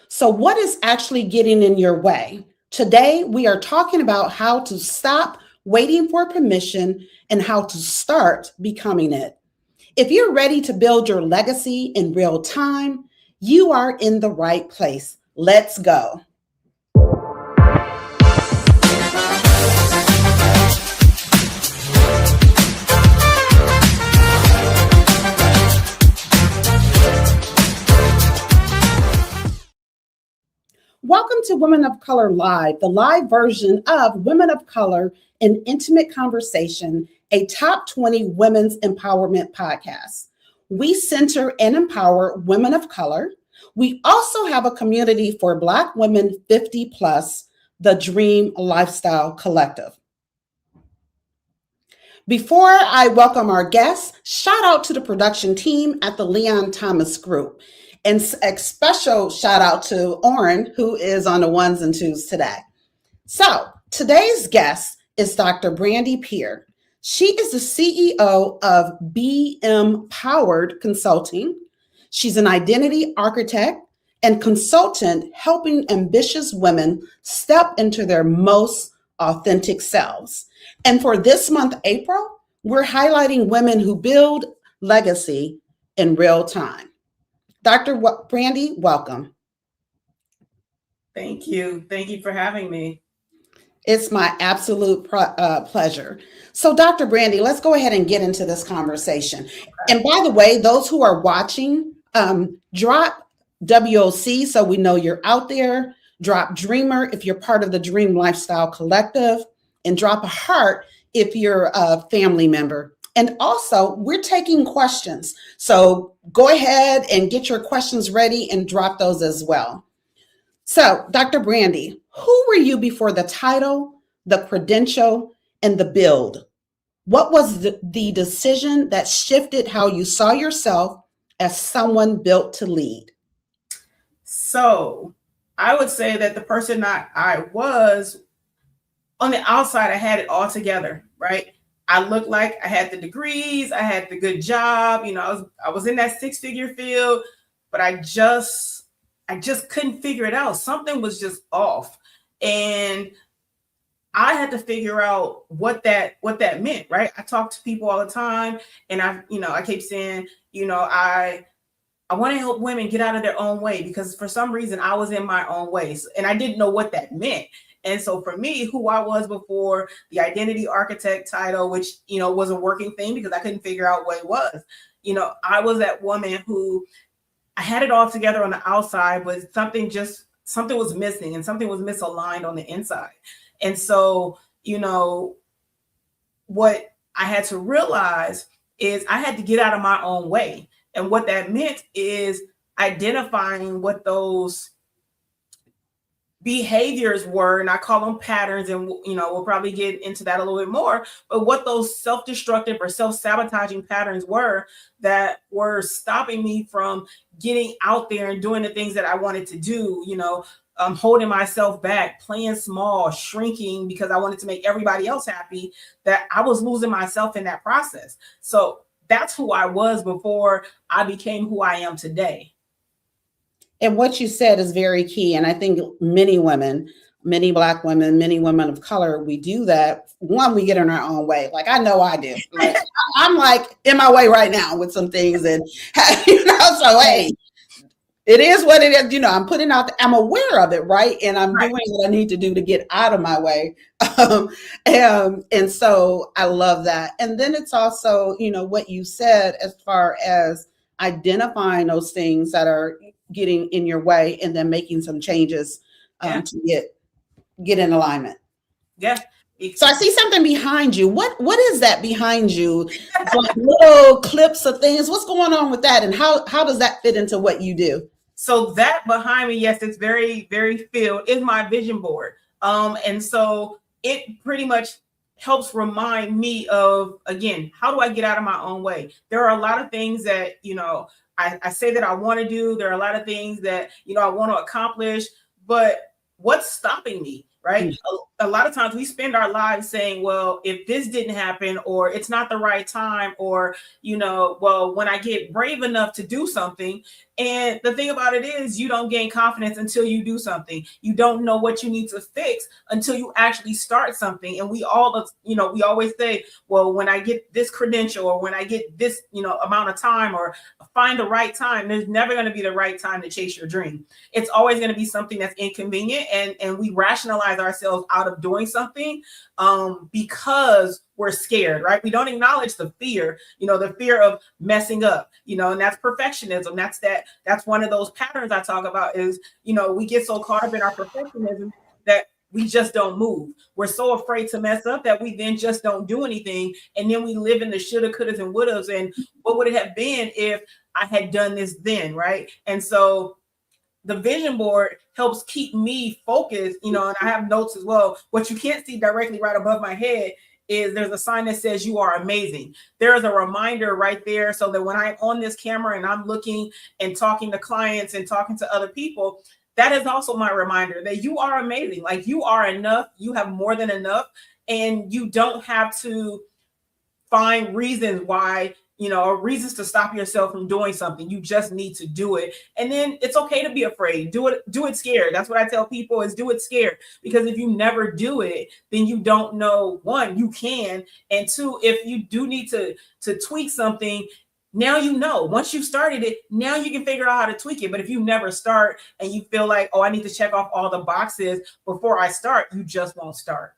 So, what is actually getting in your way? Today, we are talking about how to stop waiting for permission and how to start becoming it. If you're ready to build your legacy in real time, you are in the right place. Let's go. Welcome to Women of Color Live, the live version of Women of Color, an intimate conversation, a top 20 women's empowerment podcast. We center and empower women of color. We also have a community for Black women 50 plus, the Dream Lifestyle Collective. Before I welcome our guests, shout out to the production team at the Leon Thomas Group. And a special shout out to Oren, who is on the ones and twos today. So today's guest is Dr. Brandy Pier. She is the CEO of BM Powered Consulting. She's an identity architect and consultant helping ambitious women step into their most authentic selves. And for this month, April, we're highlighting women who build legacy in real time. Dr. Brandy, welcome. Thank you. Thank you for having me. It's my absolute pleasure. So, Dr. Brandy, let's go ahead and get into this conversation. And by the way, those who are watching, drop WOC so we know you're out there. Drop Dreamer if you're part of the Dream Lifestyle Collective, and drop a heart if you're a family member. And also, we're taking questions. So go ahead and get your questions ready and drop those as well. So, Dr. Brandy, who were you before the title, the credential, and the build? What was the decision that shifted how you saw yourself as someone built to lead? So I would say that the person that I was, on the outside, I had it all together, right? I looked like I had the degrees, I had the good job, I was in that six-figure field, but I just couldn't figure it out. Something was just off. And I had to figure out what that meant, right? I talk to people all the time, and I keep saying, I want to help women get out of their own way, because for some reason I was in my own ways and I didn't know what that meant. And so for me, who I was before the identity architect title, which, was a working thing because I couldn't figure out what it was. I was that woman who I had it all together on the outside, but something was missing and something was misaligned on the inside. And so, what I had to realize is I had to get out of my own way. And what that meant is identifying what those behaviors were, and I call them patterns, and we'll probably get into that a little bit more, but what those self-destructive or self-sabotaging patterns were that were stopping me from getting out there and doing the things that I wanted to do, holding myself back, playing small, shrinking because I wanted to make everybody else happy, that I was losing myself in that process. So that's who I was before I became who I am today. And what you said is very key. And I think many women, many Black women, many women of color, we do that. One, we get in our own way. Like, I know I do. Like, I'm like in my way right now with some things. And, so, hey, it is what it is. I'm putting out, I'm aware of it, right? And I'm doing what I need to do to get out of my way. And so I love that. And then it's also, what you said as far as identifying those things that are getting in your way and then making some changes to get in alignment. Yeah. So I see something behind you. What is that behind you? Like little clips of things. What's going on with that? And how does that fit into what you do? So that behind me, yes, it's very, very filled, is my vision board. And so it pretty much helps remind me of, again, how do I get out of my own way? There are a lot of things that, I say that I want to do. There are a lot of things that, I want to accomplish, but what's stopping me, right? A lot of times we spend our lives saying, well, if this didn't happen, or it's not the right time, or, well, when I get brave enough to do something, And the thing about it is, you don't gain confidence until you do something. You don't know what you need to fix until you actually start something. And we all, we always say, well, when I get this credential, or when I get this, amount of time, or find the right time, there's never going to be the right time to chase your dream. It's always going to be something that's inconvenient. And we rationalize ourselves out of doing something because we're scared, right? We don't acknowledge the fear, the fear of messing up, and that's perfectionism. That's one of those patterns I talk about is, we get so caught up in our perfectionism that we just don't move. We're so afraid to mess up that we then just don't do anything. And then we live in the shoulda, couldas, and wouldas. And what would it have been if I had done this then, right? And so the vision board helps keep me focused, and I have notes as well. What you can't see directly right above my head is there's a sign that says you are amazing. There is a reminder right there, so that when I'm on this camera and I'm looking and talking to clients and talking to other people, that is also my reminder that you are amazing. Like, you are enough. You have more than enough. And you don't have to find reasons why, or reasons to stop yourself from doing something. You just need to do it. And then it's okay to be afraid. Do it scared. That's what I tell people, is do it scared. Because if you never do it, then you don't know, one, you can. And two, if you do need to tweak something, now once you started it, now you can figure out how to tweak it. But if you never start and you feel like, oh, I need to check off all the boxes before I start, you just won't start.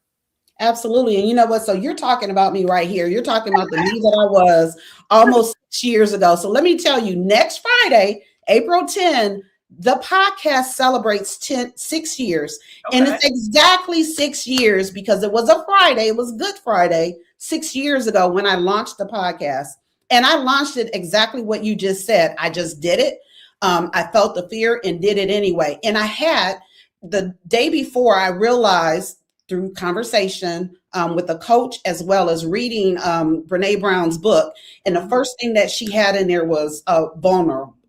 Absolutely. And you know what? So you're talking about me right here. You're talking about the me that I was almost 6 years ago. So let me tell you, next Friday, April 10, the podcast celebrates 6 years. Okay. And it's exactly 6 years, because it was a Friday. It was Good Friday 6 years ago when I launched the podcast. And I launched it exactly what you just said. I just did it. I felt the fear and did it anyway. And I had, the day before, I realized through conversation with a coach, as well as reading Brene Brown's book. And the first thing that she had in there was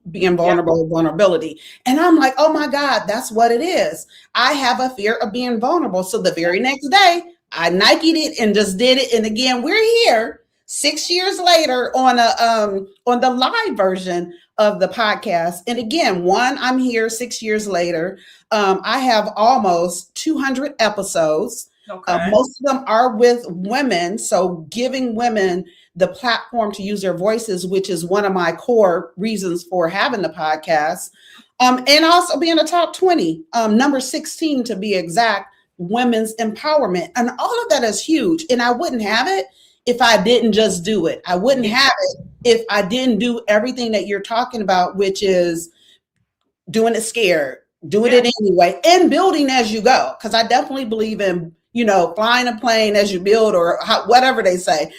being vulnerable, vulnerability. And I'm like, oh my God, that's what it is. I have a fear of being vulnerable. So the very next day, I Nike'd it and just did it. And again, we're here 6 years later on the live version of the podcast. And again, I'm here 6 years later. I have almost 200 episodes. Okay. Most of them are with women. So giving women the platform to use their voices, which is one of my core reasons for having the podcast. And also being a top 20, number 16 to be exact, women's empowerment. And all of that is huge. And I wouldn't have it if I didn't just do it. I wouldn't have it if I didn't do everything that you're talking about, which is doing it scared, doing it anyway, and building as you go. Because I definitely believe in, flying a plane as you build, or whatever they say.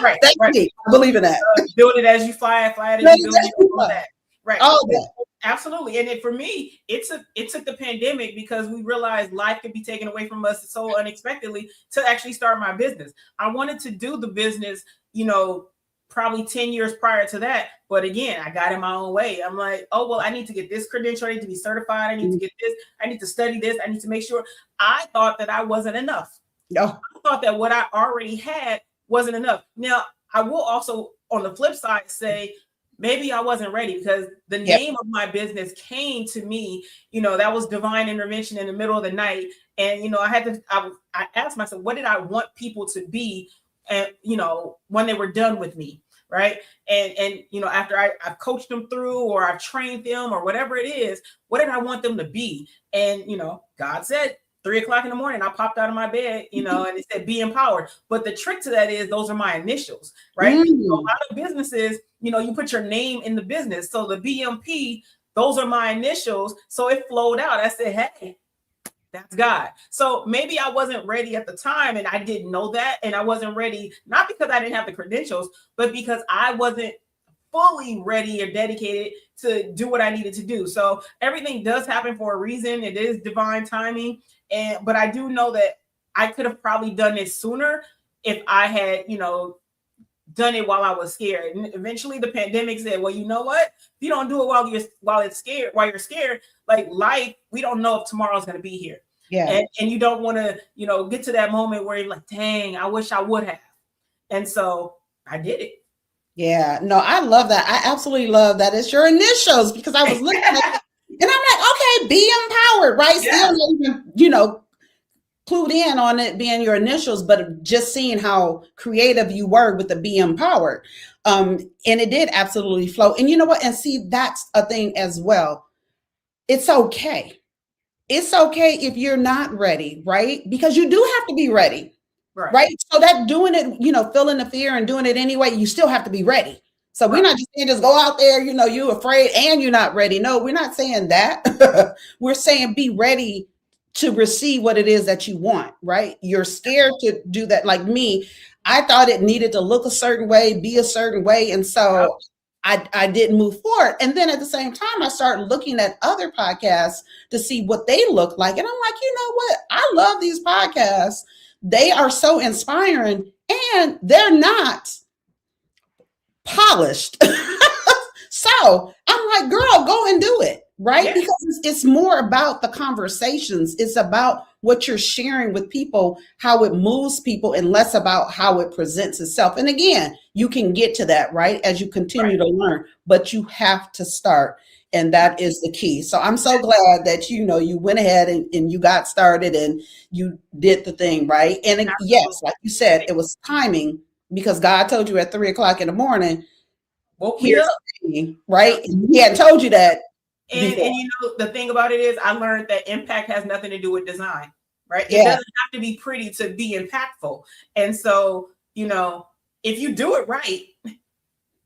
Right. That's me. I believe in that. Build it as you fly it as you build it. All that. Right. All that. Absolutely. And for me, it took the pandemic, because we realized life could be taken away from us so unexpectedly, to actually start my business. I wanted to do the business, probably 10 years prior to that. But again, I got in my own way. I'm like, oh, well, I need to get this credential. I need to be certified. I need to get this. I need to study this. I need to make sure. I thought that I wasn't enough. No. I thought that what I already had wasn't enough. Now, I will also, on the flip side, say, maybe I wasn't ready, because the name of my business came to me, that was divine intervention in the middle of the night. And, I asked myself, what did I want people to be, and, when they were done with me? Right. And, after I've coached them through, or I've trained them, or whatever it is, what did I want them to be? And, God said, 3:00 in the morning, I popped out of my bed, and it said, be empowered. But the trick to that is, those are my initials, right? So a lot of businesses, you put your name in the business. So the BMP, those are my initials. So it flowed out. I said, hey, that's God. So maybe I wasn't ready at the time, and I didn't know that. And I wasn't ready, not because I didn't have the credentials, but because I wasn't fully ready or dedicated to do what I needed to do. So everything does happen for a reason. It is divine timing. But I do know that I could have probably done it sooner if I had, done it while I was scared. And eventually the pandemic said, well, you know what? If you don't do it while you're scared, like life, we don't know if tomorrow's going to be here. Yeah. And you don't want to, get to that moment where you're like, dang, I wish I would have. And so I did it. Yeah, no, I love that. I absolutely love that. It's your initials because I was looking at it and I'm like, okay, be empowered, right? Still Yeah, not even, clued in on it being your initials, but just seeing how creative you were with the be empowered. And it did absolutely flow. And you know what? And see, that's a thing as well. It's okay. It's okay if you're not ready, right? Because you do have to be ready, right, right? So that doing it, feeling the fear and doing it anyway, you still have to be ready. So we're right, not just saying just go out there, you're afraid and you're not ready. No, we're not saying that. We're saying be ready to receive what it is that you want, right? You're scared to do that. Like me, I thought it needed to look a certain way, be a certain way. And yep, so I didn't move forward. And then at the same time, I started looking at other podcasts to see what they look like. And I'm like, you know what? I love these podcasts. They are so inspiring and they're not polished. So I'm like, girl, go and do it. Right. yeah, Because it's more about the conversations. It's about what you're sharing with people, how it moves people, and less about how it presents itself. And again, you can get to that, right, as you right, continue to learn, but you have to start. And right, that is the key. So I'm so glad that you went ahead and you got started and you did the thing, right? And yes, absolutely. like you said, it was timing because God told you at 3 o'clock in the morning, Woke me here's up. the thing, Yep. right? He hadn't told you that And before. the thing about it is, I learned that impact has nothing to do with design, right? It Yeah, doesn't have to be pretty to be impactful. And so, if you do it right,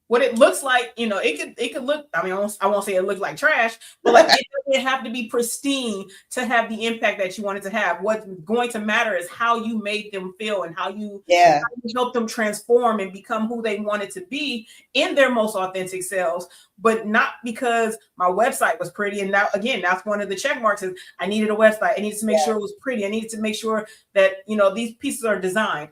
what it looks like, it could look. I mean, I won't say it looked like trash, but like it doesn't have to be pristine to have the impact that you wanted to have. What's going to matter is how you made them feel and yeah, how you help them transform and become who they wanted to be in their most authentic selves. But not because my website was pretty. And now, again, that's one of the check marks is I needed a website. I needed to make yeah, sure it was pretty. I needed to make sure that these pieces are designed.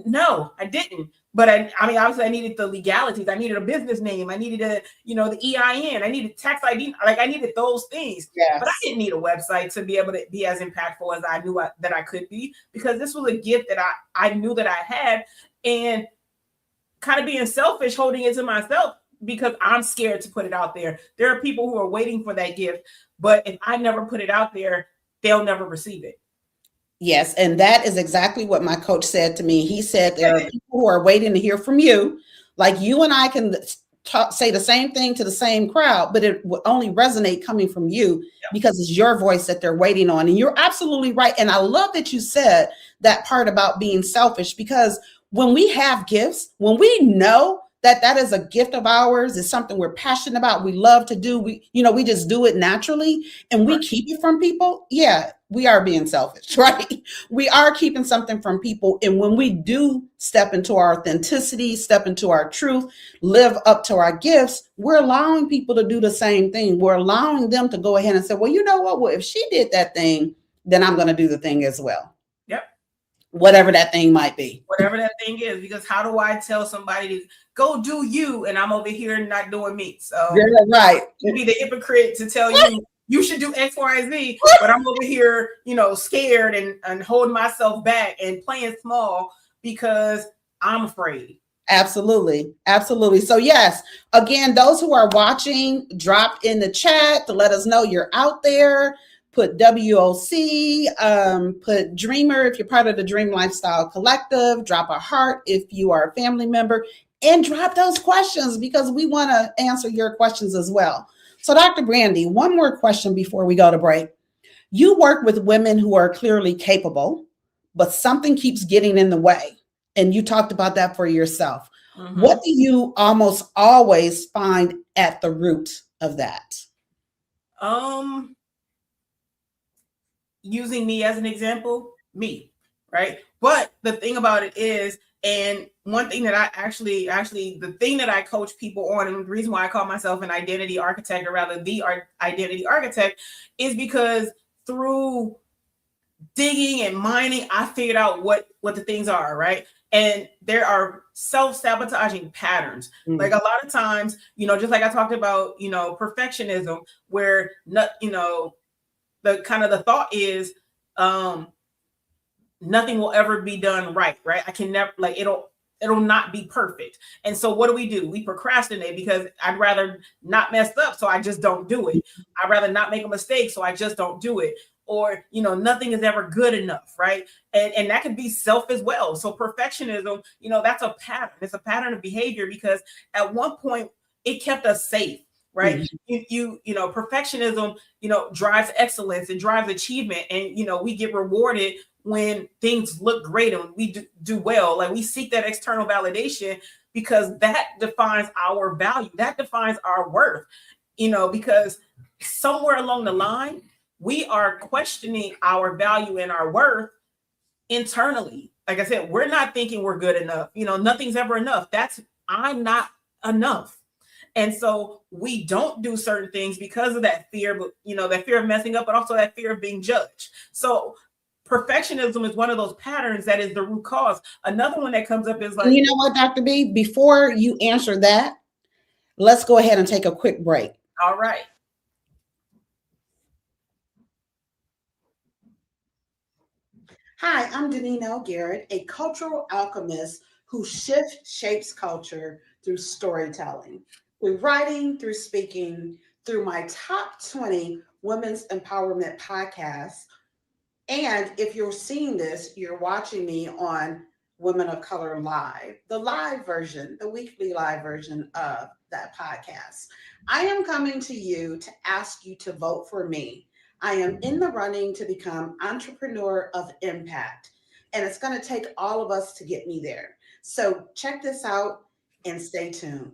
No, I didn't. But I mean, obviously, I needed the legalities. I needed a business name. I needed the EIN. I needed tax ID. Like I needed those things. But I yes, didn't need a website to be able to be as impactful as I knew that I could be, because this was a gift that I knew that I had, and kind of being selfish, holding it to myself because I'm scared to put it out there. There are people who are waiting for that gift, but if I never put it out there, they'll never receive it. yes. And that is exactly what my coach said to me. He said there are people who are waiting to hear from you. Like you and I can say the same thing to the same crowd, but it will only resonate coming from you because it's your voice that they're waiting on. And you're absolutely right. And I love that you said that part about being selfish because when we have gifts, when we know that that is a gift of ours, is something we're passionate about, we love to do, we just do it naturally and we Right. keep it from people. Yeah, we are being selfish, right? We are keeping something from people. And when we do step into our authenticity, step into our truth, live up to our gifts, we're allowing people to do the same thing. We're allowing them to go ahead and say, well, you know what? Well, if she did that thing, then I'm going to do the thing as well, Yep. whatever that thing might be. Whatever that thing is, because how do I tell somebody to go do you and I'm over here not doing me? So Yeah, right. to be the hypocrite to tell you you should do X, Y, Z, but I'm over here, scared and holding myself back and playing small because I'm afraid. Absolutely. Absolutely. So, yes, again, those who are watching, drop in the chat to let us know you're out there. Put WOC, put Dreamer if you're part of the Dream Lifestyle Collective. Drop a heart if you are a family member, and drop those questions because we want to answer your questions as well. So, Dr. Brandy, one more question before we go to break. You work with women who are clearly capable, but something keeps getting in the way. And you talked about that for yourself. What Mm-hmm. do you almost always find at the root of that? Um, Using me as an example, me, right? But the thing about it is, and one thing that I actually, the thing that I coach people on, and the reason why I call myself an identity architect, or rather the identity architect, is because through digging and mining, I figured out what the things are, right? And there are self-sabotaging patterns. Like Mm, a lot of times, just like I talked about, perfectionism, where not, the kind of the thought is um nothing will ever be done right. I can never, like, it'll it'll not be perfect. And so what do? We procrastinate because I'd rather not mess up, so I just don't do it. I'd rather not make a mistake, so I just don't do it. Or, nothing is ever good enough, right? And that could be self as well. So perfectionism, that's a pattern. It's a pattern of behavior because at one point it kept us safe, right? Perfectionism, drives excellence and drives achievement. And, we get rewarded when things look great and we do well. Like we seek that external validation because that defines our value. That defines our worth, because somewhere along the line, we are questioning our value and our worth internally. Like I said, we're not thinking we're good enough. Nothing's ever enough. I'm not enough. And so we don't do certain things because of that fear, but that fear of messing up, but also that fear of being judged. So perfectionism is one of those patterns that is the root cause. Another one that comes up is like, and you know what, Dr. B, before you answer that, let's go ahead and take a quick break. All right. Hi, I'm Danino Garrett, a cultural alchemist who shapes culture through storytelling, through writing, through speaking, through my top 20 women's empowerment podcasts. And if you're seeing this, you're watching me on Women of Color Live, the live version, the weekly live version of that podcast. I am coming to you to ask you to vote for me. I am in the running to become entrepreneur of impact, and it's going to take all of us to get me there. So check this out and stay tuned.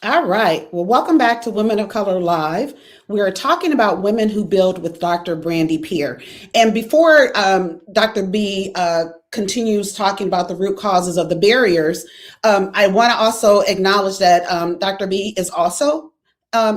All right. Well, welcome back to Women of Color Live. We are talking about women who build with Dr. Brandy Pier. And before Dr. B continues talking about the root causes of the barriers, I want to also acknowledge that Dr. B is also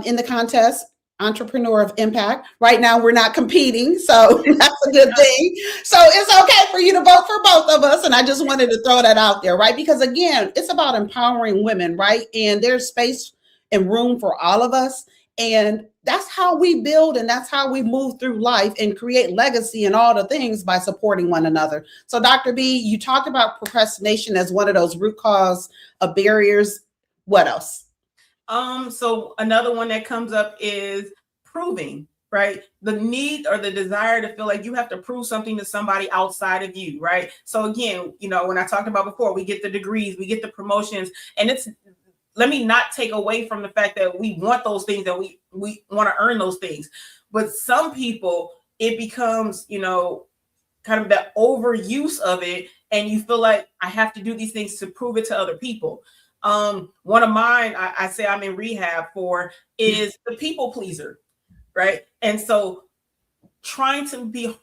in the contest, Entrepreneur of Impact. Right now, we're not competing, so that's a good thing. So it's okay for you to vote for both of us. And I just wanted to throw that out there, right? Because again, it's about empowering women, right? And there's space and room for all of us. And that's how we build and that's how we move through life and create legacy and all the things by supporting one another. So Dr. B, you talked about procrastination as one of those root cause of barriers. What else? So another one that comes up is proving, right? The need or the desire to feel like you have to prove something to somebody outside of you, right? So again, when I talked about before, we get the degrees, we get the promotions, and let me not take away from the fact that we want those things, that we want to earn those things. But some people, it becomes, kind of that overuse of it. And you feel like I have to do these things to prove it to other people. One of mine, I say I'm in rehab for, is the people pleaser, right? And so trying to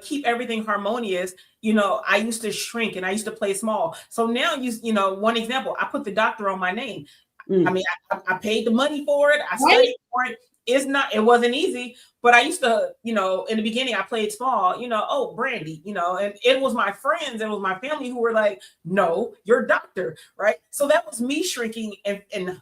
keep everything harmonious, I used to shrink and I used to play small. So now, one example, I put the doctor on my name. I mean, I paid the money for it. I studied for it. It wasn't easy, but I used to, in the beginning, I played small, oh, Brandy, and it was my friends, it was my family who were like, no, you're a doctor, right? So that was me shrinking and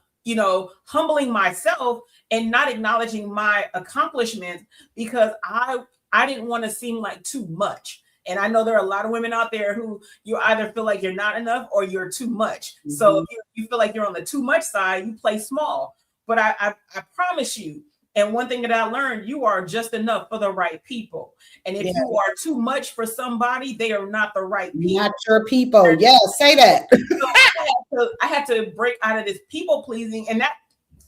humbling myself and not acknowledging my accomplishments because I didn't want to seem like too much. And I know there are a lot of women out there who you either feel like you're not enough or you're too much. Mm-hmm. So if you feel like you're on the too much side, you play small. But I promise you, and one thing that I learned, you are just enough for the right people. And if you are too much for somebody, they are not the right people. Not your people. Yes, say that. So I had to break out of this people pleasing and that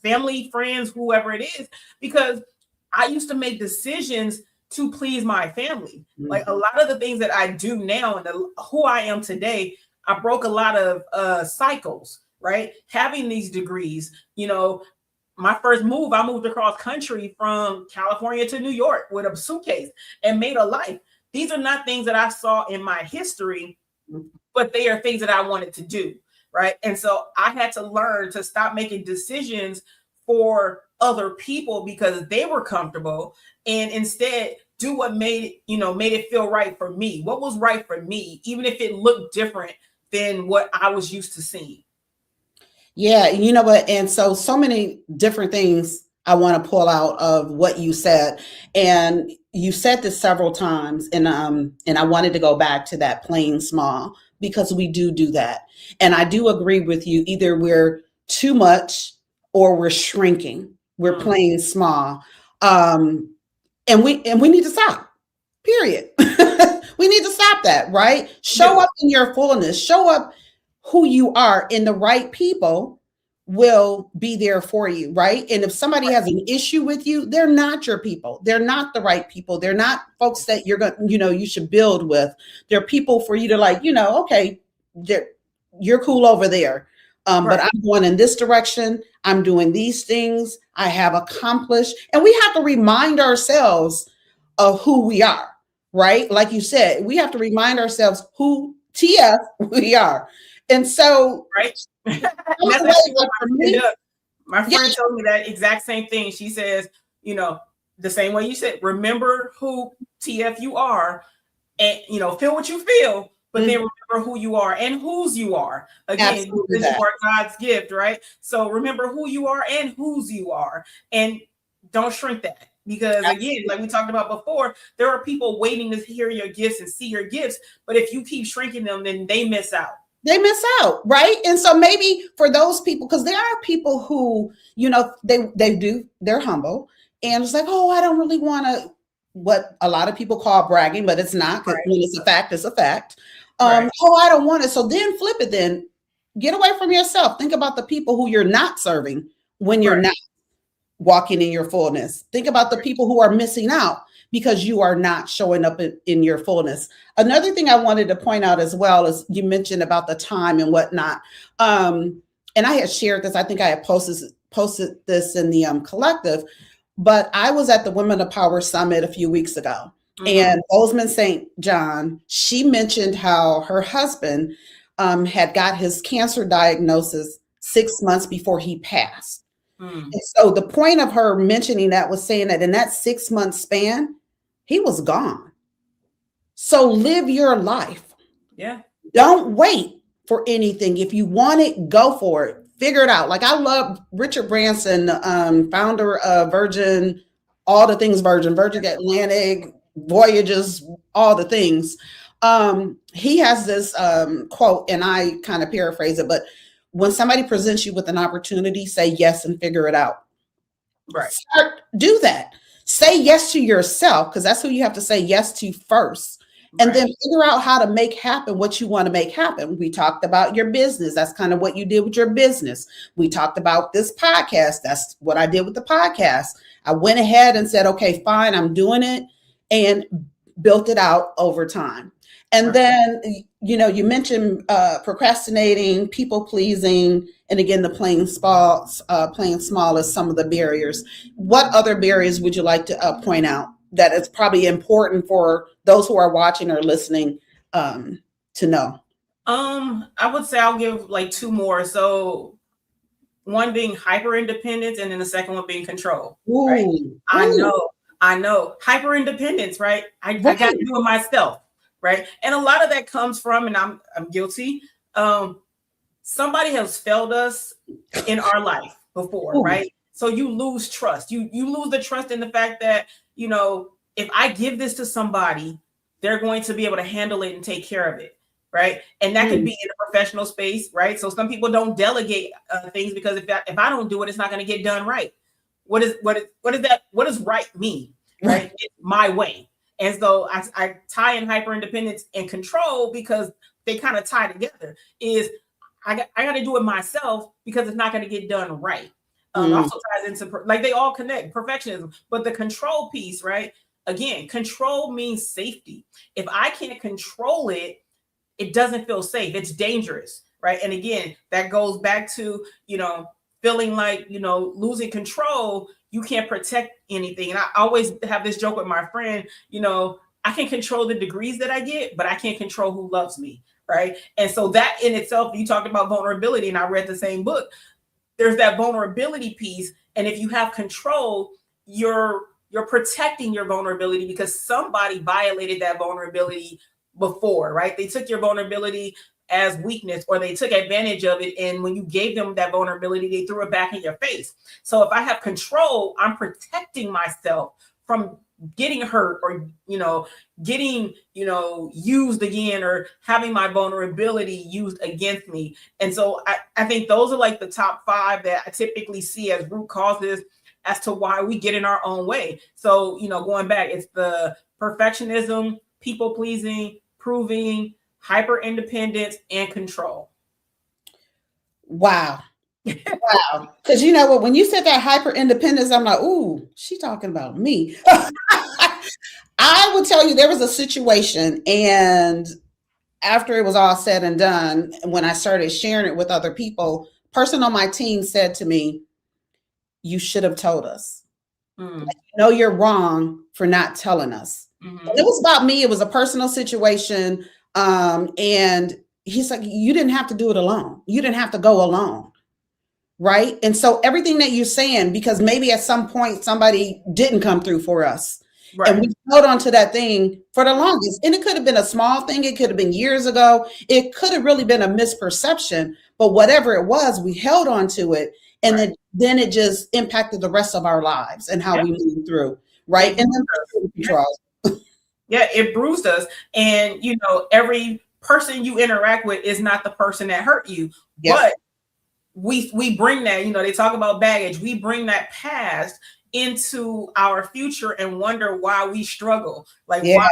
family, friends, whoever it is, because I used to make decisions to please my family. Mm-hmm. Like a lot of the things that I do now and who I am today, I broke a lot of cycles, right? Having these degrees, my first move, I moved across country from California to New York with a suitcase and made a life. These are not things that I saw in my history, but they are things that I wanted to do, right? And so I had to learn to stop making decisions for other people because they were comfortable and instead do what made it feel right for me. What was right for me, even if it looked different than what I was used to seeing. Yeah, you know what? And so many different things I want to pull out of what you said. And you said this several times, and I wanted to go back to that playing small because we do that. And I do agree with you. Either we're too much or we're shrinking. We're Mm, playing small. Um, and we need to stop. Period. We need to stop that, right? we Show do. up in your fullness. Show up who you are, and the right people will be there for you, right? And if somebody has an issue with you, they're not your people. They're not the right people. They're not folks that you're going to, you should build with. They're people for you to like, okay, you're cool over there. But Right. I'm going in this direction. I'm doing these things. I have accomplished. And we have to remind ourselves of who we are, right? Like you said, we have to remind ourselves who TF we are. And so, Right. And that's actually what like for my friend me, does. My yeah, friend told me that exact same thing. She says, the same way you said, remember who TF you are, and feel what you feel, but then mhm, remember who you are and whose you are. Again, absolutely because you that. are God's gift, right? So remember who you are and whose you are, and don't shrink that. Because again, like we talked about before, there are people waiting to hear your gifts and see your gifts, but if you keep shrinking them, then they miss out. They miss out, right? And so maybe for those people, because there are people who, they're humble, and it's like, oh, I don't really want to. What a lot of people call bragging, but it's not. 'Cause Right, when it's a fact, it's a fact. right, Oh, I don't want it. So then flip it. Then get away from yourself. Think about the people who you're not serving when you're right, not walking in your fullness. Think about the right. people who are missing out because you are not showing up in your fullness. Another thing I wanted to point out as well is you mentioned about the time and whatnot. And I had shared this, I think I had posted this in the collective, but I was at the Women of Power Summit a few weeks ago. Mm-hmm. And Bozeman St. John, she mentioned how her husband had got his cancer diagnosis 6 months before he passed. Mm. And so the point of her mentioning that was saying that in that 6 month span, he was gone. So live your life. Yeah. Don't wait for anything. If you want it, go for it. Figure it out. Like I love Richard Branson, founder of Virgin, all the things Virgin, Virgin Atlantic, Voyages, all the things. He has this quote, and I kind of paraphrase it, but when somebody presents you with an opportunity, say yes and figure it out. Right. Do that. Say yes to yourself because that's who you have to say yes to first. And Right. then figure out how to make happen what you want to make happen. We talked about your business. That's kind of what you did with your business. We talked about this podcast. That's what I did with the podcast. I went ahead and said, okay, fine, I'm doing it, and built it out over time. And Right. then, you mentioned procrastinating, people pleasing, and again, the playing small is some of the barriers. What other barriers would you like to point out that is probably important for those who are watching or listening to know? I would say I'll give like two more. So one being hyper independence, and then the second one being control. Right. Ooh, I ooh, know, I know. Hyper independence, right? I got to right. do it myself, right? And a lot of that comes from, and I'm guilty. Um, Somebody has failed us in our life before, Ooh, right? So you lose trust. You lose the trust in the fact that, if I give this to somebody, they're going to be able to handle it and take care of it, right? And that could mm, be in a professional space, right? So some people don't delegate things because if I don't do it, it's not going to get done right. What is that? What does right mean, right. right? It's my way. And so I tie in hyper independence and control because they kind of tie together. Is I got to do it myself because it's not going to get done right. Mm, Also ties into like they all connect perfectionism, but the control piece, right? Again, control means safety. If I can't control it, it doesn't feel safe. It's dangerous, right? And again, that goes back to feeling like losing control. You can't protect anything. And I always have this joke with my friend. I can control the degrees that I get, but I can't control who loves me, right? And so that in itself, you talked about vulnerability, and I read the same book. There's that vulnerability piece, and if you have control, you're protecting your vulnerability because somebody violated that vulnerability before, right? They took your vulnerability as weakness, or they took advantage of it. And when you gave them that vulnerability, they threw it back in your face. So if I have control, I'm protecting myself from getting hurt, or getting used again, or having my vulnerability used against me. And so I think those are like the top 5 that I typically see as root causes as to why we get in our own way. So going back, it's the perfectionism, people pleasing, proving, hyper independence, and control. Wow. Wow. Because you know what, when you said that hyper independence, I'm like, ooh, she talking about me. I will tell you, there was a situation, and after it was all said and done, when I started sharing it with other people, person on my team said to me, you should have told us. Mm. No, you're wrong for not telling us. Mm-hmm. It was about me. It was a personal situation. And he's like, you didn't have to do it alone. You didn't have to go alone. Right. And so everything that you're saying, because maybe at some point somebody didn't come through for us. Right. And we held on to that thing for the longest. And it could have been a small thing. It could have been years ago. It could have really been a misperception. But whatever it was, we held on to it. And Right. then it just impacted the rest of our lives and how Yep. we move through. Right. And then control. Yeah, it bruised us. And every person you interact with is not the person that hurt you. Yep. But we bring that, they talk about baggage. We bring that past into our future and wonder why we struggle. Like, Yeah. why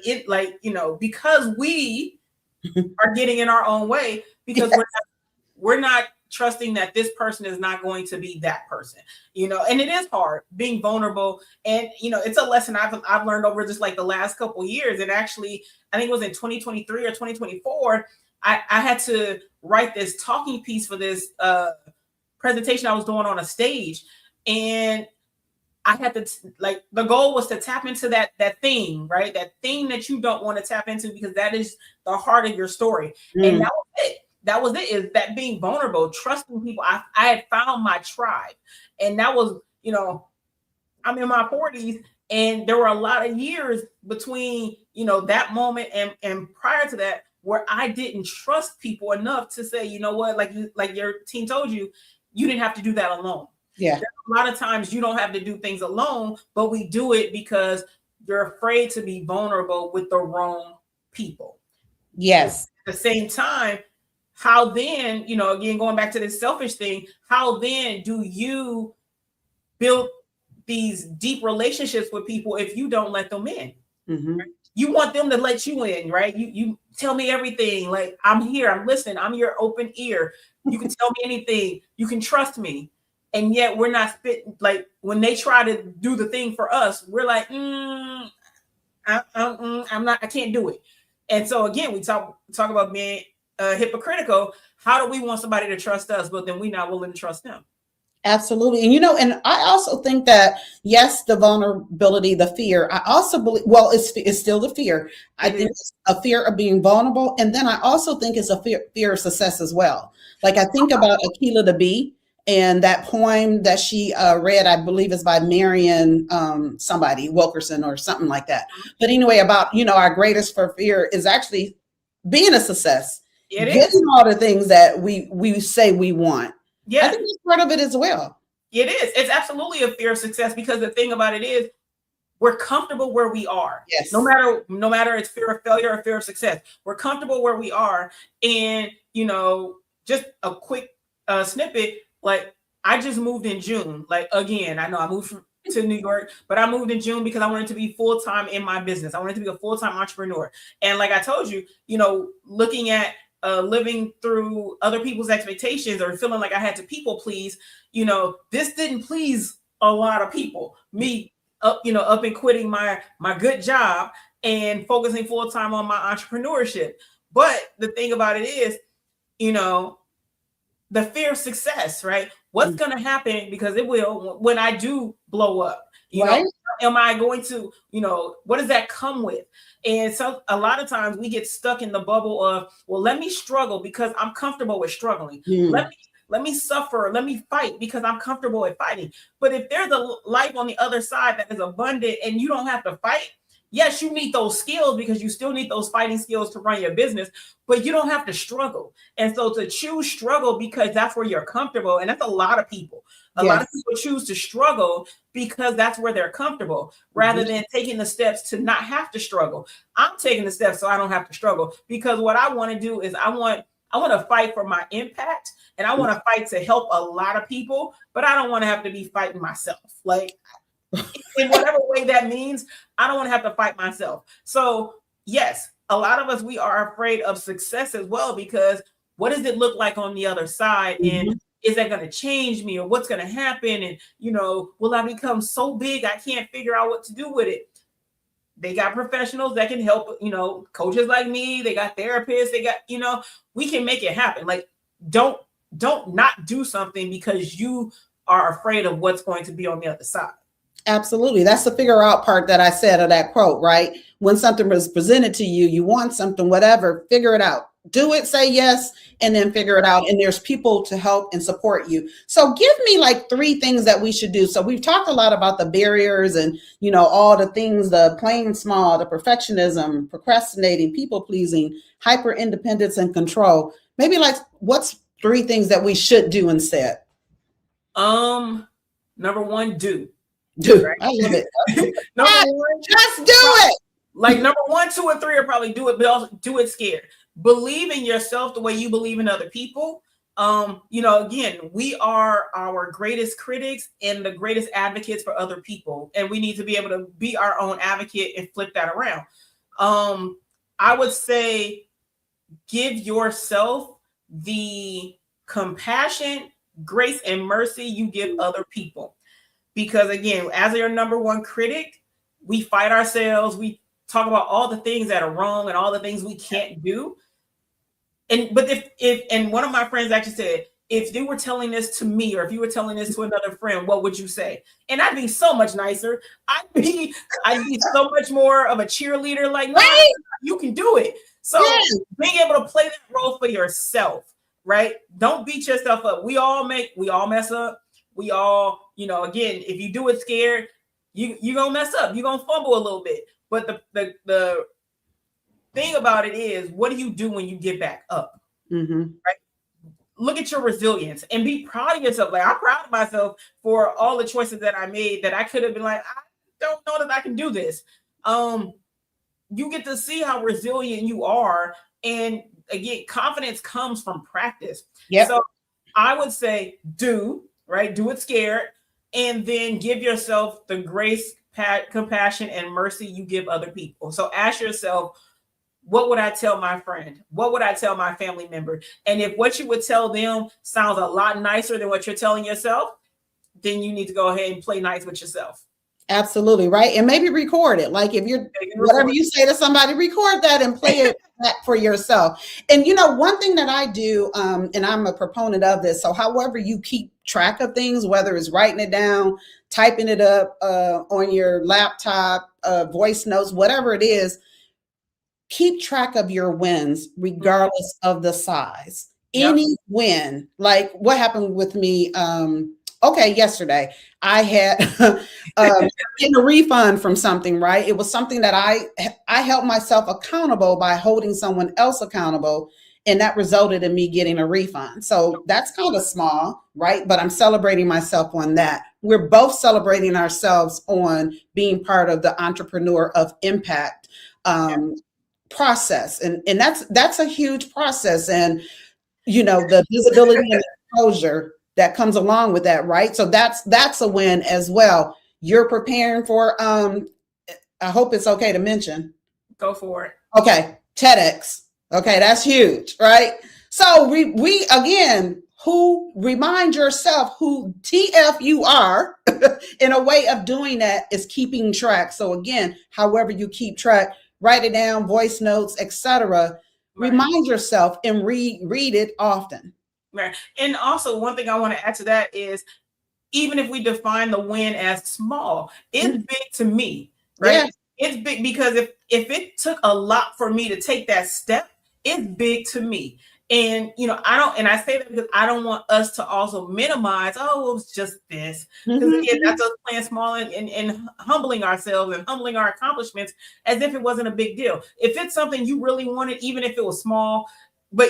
it, like, because we are getting in our own way, because we're not trusting that this person is not going to be that person, and it is hard being vulnerable. And, it's a lesson I've learned over just like the last couple of years. And actually, I think it was in 2023 or 2024, I had to write this talking piece for this presentation I was doing on a stage. And I had to the goal was to tap into that thing, right? That thing that you don't want to tap into, because that is the heart of your story. And that was it. That was it, is that being vulnerable, trusting people. I had found my tribe. And that was, I'm in my 40s, and there were a lot of years between, that moment and prior to that, where I didn't trust people enough to say, you know what, like your team told you, you didn't have to do that alone. Yeah. A lot of times you don't have to do things alone, but we do it because you're afraid to be vulnerable with the wrong people. Yes. At the same time, how then, again, going back to this selfish thing, how then do you build these deep relationships with people if you don't let them in? Mm-hmm. Right? You want them to let you in, right? You tell me everything. Like, I'm here, I'm listening, I'm your open ear. You can tell me anything. You can trust me. And yet we're not spitting. Like, when they try to do the thing for us, we're like, I'm not, I can't do it. And so again, we talk about being hypocritical. How do we want somebody to trust us, but then we're not willing to trust them? Absolutely. And, and I also think that, yes, the vulnerability, the fear, I also believe, well, it's still the fear. I think it's a fear of being vulnerable. And then I also think it's a fear of success as well. Like, I think about Akila the Bee and that poem that she read, I believe is by Marion somebody, Wilkerson or something like that. But anyway, about, our greatest fear is actually being a success. Getting all the things that we say we want. Yeah. I think that's part of it as well. It is. It's absolutely a fear of success, because the thing about it is, we're comfortable where we are. Yes. No matter it's fear of failure or fear of success, we're comfortable where we are. And, just a quick snippet, like, I just moved in June. Like, again, I know I moved to New York, but I moved in June because I wanted to be full-time in my business. I wanted to be a full-time entrepreneur. And like I told you, looking at living through other people's expectations, or feeling like I had to people please, this didn't please a lot of people. Me up and quitting my good job and focusing full time on my entrepreneurship. But the thing about it is, the fear of success, right? What's going to happen, because it will, when I do blow up, right? Am I going to, what does that come with? And so a lot of times we get stuck in the bubble of, well, let me struggle because I'm comfortable with struggling. Let me suffer. Let me fight because I'm comfortable with fighting. But if there's a life on the other side that is abundant and you don't have to fight, yes, you need those skills because you still need those fighting skills to run your business, but you don't have to struggle. And so to choose struggle because that's where you're comfortable, and that's a lot of people. A lot of Yes. people choose to struggle because that's where they're comfortable rather than taking the steps to not have to struggle. I'm taking the steps so I don't have to struggle because what I want to do is I want to fight for my impact and I want to fight to help a lot of people, but I don't want to have to be fighting myself. Like in whatever way that means, I don't want to have to fight myself. So yes, a lot of us, we are afraid of success as well, because what does it look like on the other side? And is that going to change me, or what's going to happen? And, will I become so big I can't figure out what to do with it? They got professionals that can help, coaches like me. They got therapists. They got, we can make it happen. Like, don't not do something because you are afraid of what's going to be on the other side. Absolutely. That's the figure out part that I said of that quote, right? When something was presented to you, you want something, whatever, figure it out. Do it, say yes, and then figure it out. And there's people to help and support you. So give me like 3 things that we should do. So we've talked a lot about the barriers and, all the things, the playing small, the perfectionism, procrastinating, people pleasing, hyper independence and control. Maybe like what's 3 things that we should do instead? Number 1, do. Dude, right? I love it. Number 1, just do it. Like number 1, 2, and 3 are probably do it, but also do it scared. Believe in yourself the way you believe in other people. Again, we are our greatest critics and the greatest advocates for other people, and we need to be able to be our own advocate and flip that around. I would say give yourself the compassion, grace, and mercy you give other people. Because again, as your number 1 critic, we fight ourselves. We talk about all the things that are wrong and all the things we can't do. But if one of my friends actually said, if you were telling this to me, or if you were telling this to another friend, what would you say? And I'd be so much nicer. I'd be so much more of a cheerleader. Like, no, right? You can do it. So being able to play that role for yourself, right? Don't beat yourself up. We all mess up. We all, again, if you do it scared, you're going to mess up. You're going to fumble a little bit. But the thing about it is, what do you do when you get back up? Right? Look at your resilience and be proud of yourself. Like, I'm proud of myself for all the choices that I made that I could have been like, I don't know that I can do this. You get to see how resilient you are. And again, confidence comes from practice. Yep. So I would say do it scared, and then give yourself the grace, compassion, and mercy you give other people. So ask yourself, what would I tell my friend? What would I tell my family member? And if what you would tell them sounds a lot nicer than what you're telling yourself, then you need to go ahead and play nice with yourself. Absolutely. Right. And maybe record it. Like if you're, whatever you say to somebody, record that and play it back for yourself. And, one thing that I do, and I'm a proponent of this. So however you keep track of things, whether it's writing it down, typing it up on your laptop, voice notes, whatever it is, keep track of your wins, regardless of the size. Yep. Any win, like what happened with me, yesterday I had getting a refund from something, right? It was something that I held myself accountable by holding someone else accountable, and that resulted in me getting a refund. So that's kind of small, right? But I'm celebrating myself on that. We're both celebrating ourselves on being part of the Entrepreneur of Impact process. And that's a huge process. And, the visibility and exposure that comes along with that, right? So that's a win as well. You're preparing for, I hope it's okay to mention. Go for it. Okay, TEDx. Okay, that's huge, right? So we again, remind yourself who TF you are. In a way of doing that is keeping track. So again, however you keep track, write it down, voice notes, etc. Right. Remind yourself and read it often. Right. And also one thing I want to add to that is, even if we define the win as small, it's big to me, right? Yeah. It's big because if it took a lot for me to take that step, it's big to me. And I say that because I don't want us to also minimize, oh, it was just this. Because again, that's us playing small and humbling ourselves and humbling our accomplishments as if it wasn't a big deal. If it's something you really wanted, even if it was small, but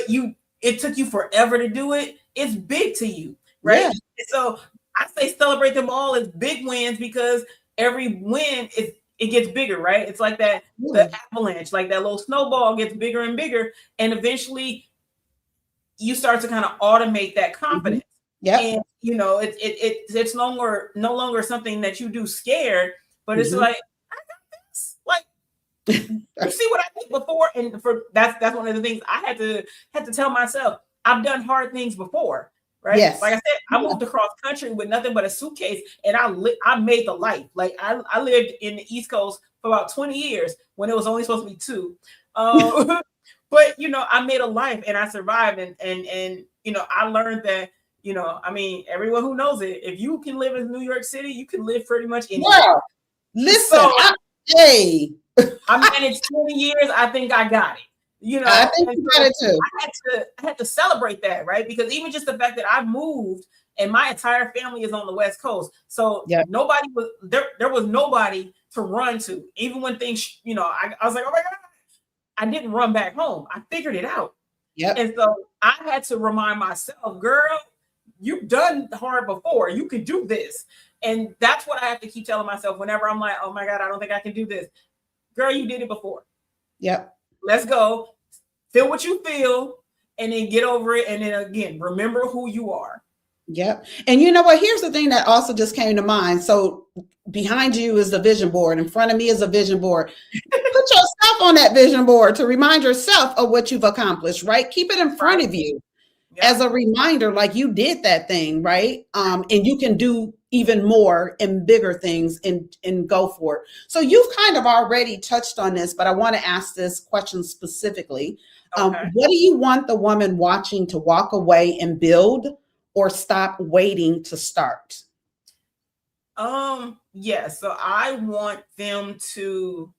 it took you forever to do it, it's big to you, right? Yeah. So I say celebrate them all as big wins, because every win it gets bigger, right? It's like that, the avalanche, like that little snowball gets bigger and bigger, and eventually you start to kind of automate that confidence. Yep. And it's no longer something that you do scared, but it's like, I got this. Like, you see what I did before, and that's one of the things I had to tell myself. I've done hard things before, right? Yes. Like I said, I moved across country with nothing but a suitcase, and I made the life. Like I lived in the East Coast for about 20 years when it was only supposed to be 2. But I made a life and I survived, and I learned that, I mean, everyone who knows it, if you can live in New York City, you can live pretty much anywhere. Wow. Listen, So, hey. I managed 20 years. I think I got it. I think you got it too. I had to celebrate that, right? Because even just the fact that I moved and my entire family is on the West Coast, so nobody was there. There was nobody to run to, even when things, I was like, oh my God. I didn't run back home. I figured it out. Yep. And so I had to remind myself, girl, you've done hard before. You can do this. And that's what I have to keep telling myself whenever I'm like, oh my God, I don't think I can do this. Girl, you did it before. Yep. Let's go. Feel what you feel, and then get over it. And then again, remember who you are. Yep. And you know what? Here's the thing that also just came to mind. So behind you is the vision board. In front of me is a vision board. Put yourself on that vision board to remind yourself of what you've accomplished, right? Keep it in front of you as a reminder, like you did that thing, right? And you can do even more and bigger things and go for it. So you've kind of already touched on this, but I want to ask this question specifically. Okay. What do you want the woman watching to walk away and build, or stop waiting to start? So I want them to,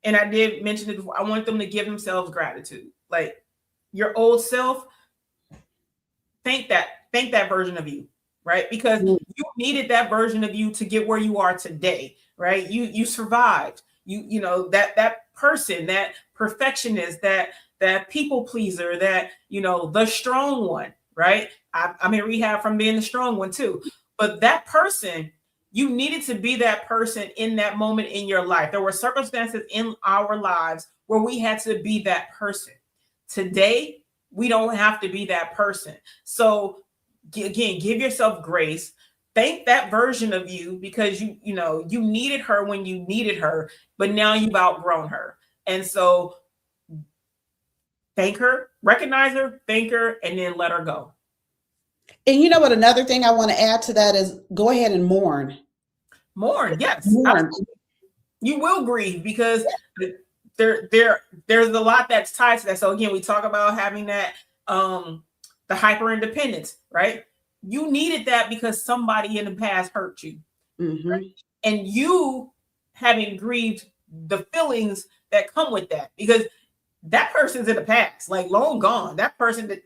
and I did mention it before, I want them to give themselves gratitude. Like, your old self, thank that version of you, right? Because you needed that version of you to get where you are today, right? You survived. That person, that perfectionist, that people pleaser, that the strong one, right? I'm in rehab from being the strong one too. But that person, you needed to be that person in that moment in your life. There were circumstances in our lives where we had to be that person. Today, we don't have to be that person. So again, give yourself grace. Thank that version of you, because you needed her when you needed her, but now you've outgrown her. And so thank her, recognize her, thank her, and then let her go. And you know what? Another thing I want to add to that is go ahead and mourn. Mourn, yes. Mourn. You will grieve, because there's a lot that's tied to that. So again, we talk about having that the hyper independence, right? You needed that because somebody in the past hurt you. Right? And you having grieved the feelings that come with that, because that person's in the past, like long gone. That person that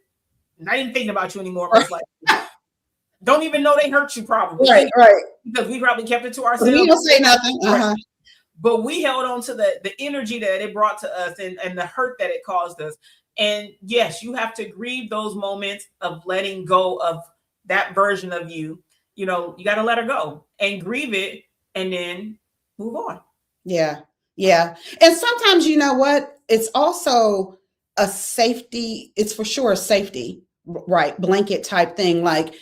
not even thinking about you anymore, but like don't even know they hurt you, probably. Right. Because we probably kept it to ourselves. We don't say nothing. But we held on to the energy that it brought to us, and the hurt that it caused us. And yes, you have to grieve those moments of letting go of that version of you. You got to let her go and grieve it, and then move on. Yeah. And sometimes, you know what? It's also a safety. It's for sure a safety, right? Blanket type thing. Like,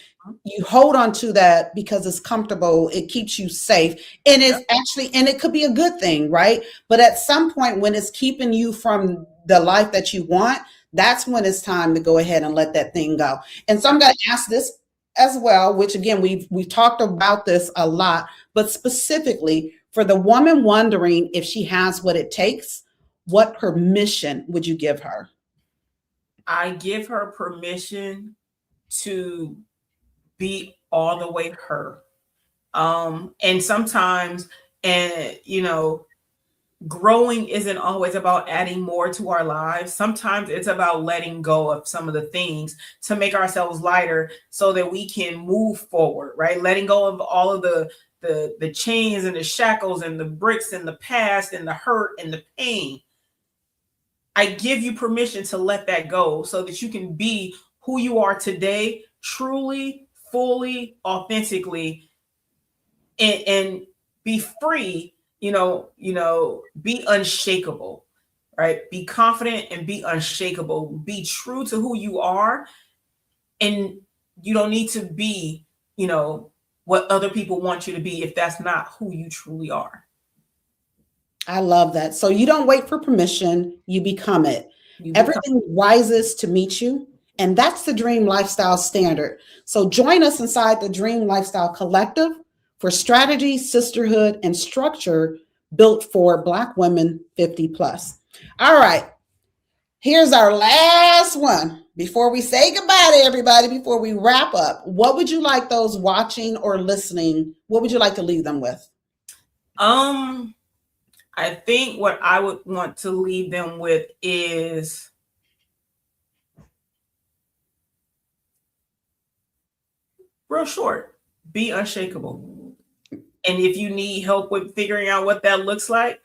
you hold on to that because it's comfortable. It keeps you safe. And it's actually, and it could be a good thing, right? But at some point, when it's keeping you from the life that you want, that's when it's time to go ahead and let that thing go. And so I'm going to ask this as well, which again, we've talked about this a lot, but specifically for the woman wondering if she has what it takes, what permission would you give her? I give her permission to be all the way her. And sometimes, growing isn't always about adding more to our lives. Sometimes it's about letting go of some of the things to make ourselves lighter so that we can move forward, right? Letting go of all of the chains and the shackles and the bricks and the past and the hurt and the pain. I give you permission to let that go so that you can be who you are today, truly, fully, authentically, and be free, be unshakable, right? Be confident and be unshakable. Be true to who you are. And you don't need to be, what other people want you to be if that's not who you truly are. I love that. So you don't wait for permission, you become it. Everything rises to meet you. And that's the Dream Lifestyle Standard. So join us inside the Dream Lifestyle Collective for strategy, sisterhood, and structure built for Black women 50 plus. All right. Here's our last one. Before we say goodbye to everybody, before we wrap up, what would you like those watching or listening, what would you like to leave them with? I think what I would want to leave them with is real short, be unshakable. And if you need help with figuring out what that looks like,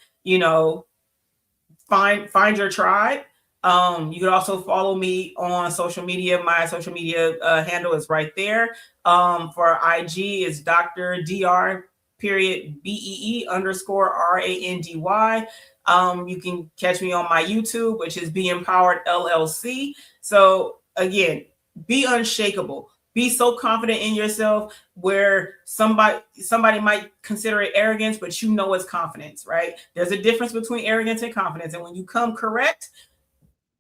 find your tribe. You can also follow me on social media. My social media handle is right there. For IG is Dr. Dr. BEE _RANDY. You can catch me on my YouTube, which is Be Empowered LLC. So again, be unshakable. Be so confident in yourself where somebody might consider it arrogance, but it's confidence, right? There's a difference between arrogance and confidence. And when you come correct,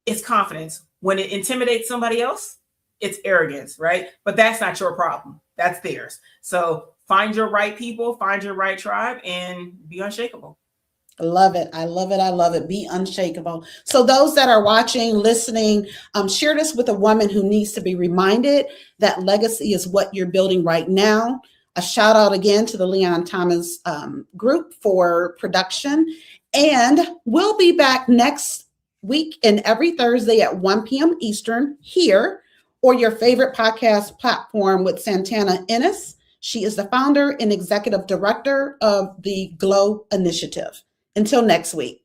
it's confidence. When it intimidates somebody else, it's arrogance, right? But that's not your problem. That's theirs. So find your right people, find your right tribe, and be unshakable. I love it. I love it. I love it. Be unshakable. So those that are watching, listening, share this with a woman who needs to be reminded that legacy is what you're building right now. A shout out again to the Leon Thomas group for production. And we'll be back next week and every Thursday at 1 p.m. Eastern here or your favorite podcast platform with Santana Ennis. She is the founder and executive director of the GLOW Initiative. Until next week.